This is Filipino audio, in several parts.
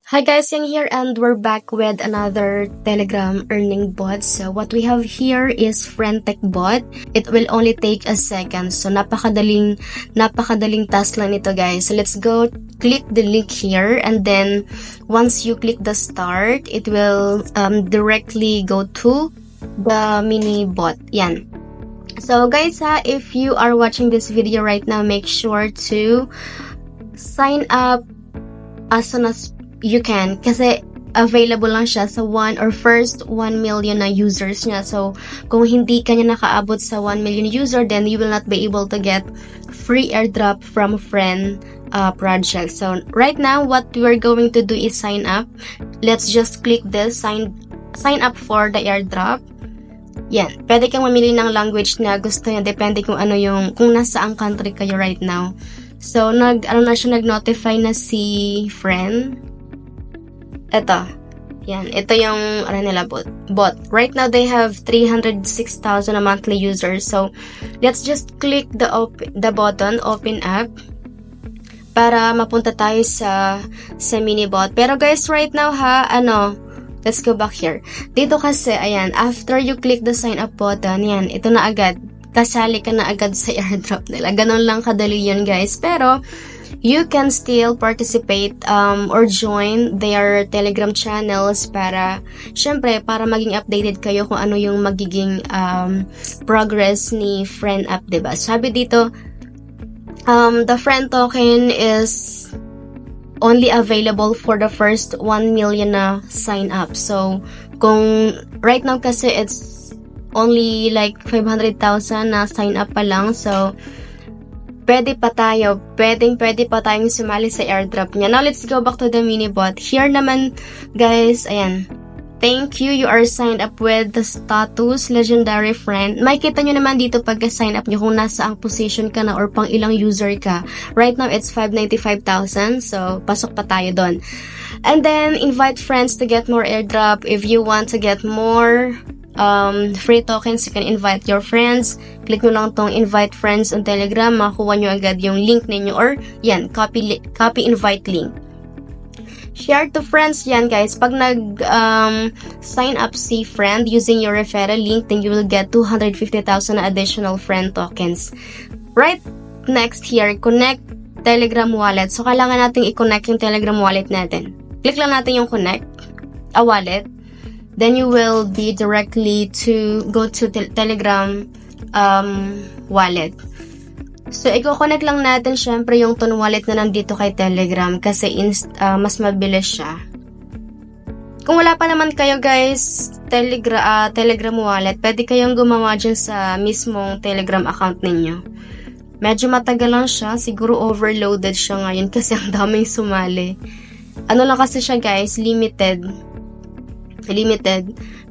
Hi guys, Yang here and we're back with another Telegram earning bot. So what we have here is Friendtech bot. It will only take a second. So napakadaling task lang ito guys. So let's go click the link here and then once you click the start, it will directly go to the mini bot. Yan. So guys if you are watching this video right now, make sure to sign up as soon as you can kasi available lang siya sa first 1 million na users niya. So, kung hindi ka niya nakaabot sa 1 million user, then you will not be able to get free airdrop from friend project. So, right now, what we're going to do is sign up. Let's just click this, sign up for the airdrop. Yan. Pwede kang mamili ng language na gusto niya. Depende kung nasaang country kayo right now. So, nag-notify na si friend. Ito. Yan. Ito yung, bot. Right now, they have 306,000 na monthly users. So, let's just click the button, open up, para mapunta tayo sa mini bot. Pero guys, right now let's go back here. Dito kasi, ayan, after you click the sign up button, yan, ito na agad. Kasali ka na agad sa airdrop nila. Ganon lang kadali yun, guys. Pero, you can still participate or join their Telegram channels para maging updated kayo kung ano yung magiging progress ni friend app, diba? Sabi dito, the friend token is only available for the first 1 million na sign up. So, kung right now kasi it's only like 500,000 na sign up pa lang. So, pwede pa tayong sumali sa airdrop niya. Now, let's go back to the mini bot. Here naman, guys, ayan. Thank you, you are signed up with the status legendary friend. Makikita nyo naman dito pagka-sign up nyo kung nasa ang position ka na or pang ilang user ka. Right now, it's 595,000. So, pasok pa tayo doon. And then, invite friends to get more airdrop. If you want to get more free tokens, you can invite your friends. Click nyo lang tong invite friends on Telegram, makuha nyo agad yung link ninyo or yan, copy invite link. Share to friends yan guys. Pag sign up si friend using your referral link, then you will get 250,000 additional friend tokens. Right next here, connect Telegram wallet. So kailangan nating i-connect yung Telegram wallet natin. Click lang natin yung connect a wallet. Then you will be directly to go to Telegram wallet. So, i-connect lang natin syempre yung ton wallet na nandito kay Telegram kasi mas mabilis siya. Kung wala pa naman kayo guys, Telegram wallet, pwede kayong gumawa dyan sa mismong Telegram account ninyo. Medyo matagal lang siya, siguro overloaded siya ngayon kasi ang daming sumali. Ano lang kasi siya guys, limited.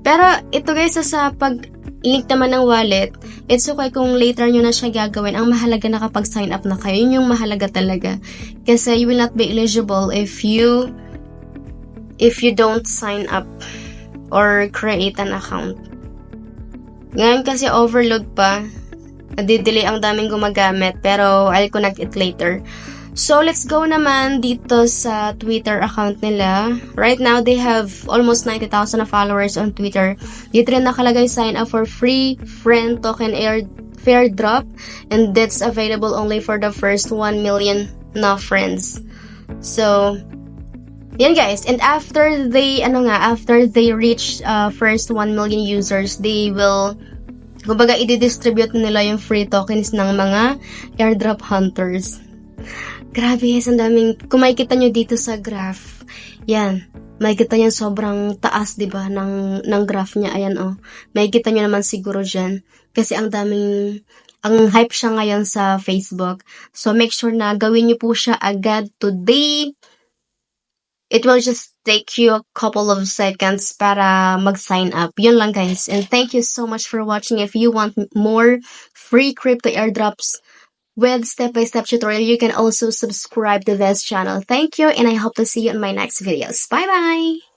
Pero ito guys, sa pag-link naman ng wallet, it's okay kung later nyo na siya gagawin. Ang mahalaga na kapag sign up na kayo, yun yung mahalaga talaga. Kasi you will not be eligible if you don't sign up or create an account. Ngayon kasi overload pa. Nadidelay, ang daming gumagamit. Pero I'll connect it later. So, let's go naman dito sa Twitter account nila. Right now, they have almost 90,000 followers on Twitter. Dito rin nakalagay sign up for free friend token airdrop. And that's available only for the first 1 million na friends. So, yan guys. And after they reach first 1 million users, they will, kumbaga, i-distribute nila yung free tokens ng mga airdrop hunters. Grabe guys, ang daming, kung makikita nyo dito sa graph, yan, makikita nyo sobrang taas, diba, ng graph niya, ayan makikita nyo naman siguro dyan, kasi ang hype siya ngayon sa Facebook. So, make sure na gawin nyo po siya agad today. It will just take you a couple of seconds para mag-sign up. Yun lang guys, and thank you so much for watching. If you want more free crypto airdrops with step-by-step tutorial, you can also subscribe to this channel. Thank you, and I hope to see you in my next videos. Bye-bye!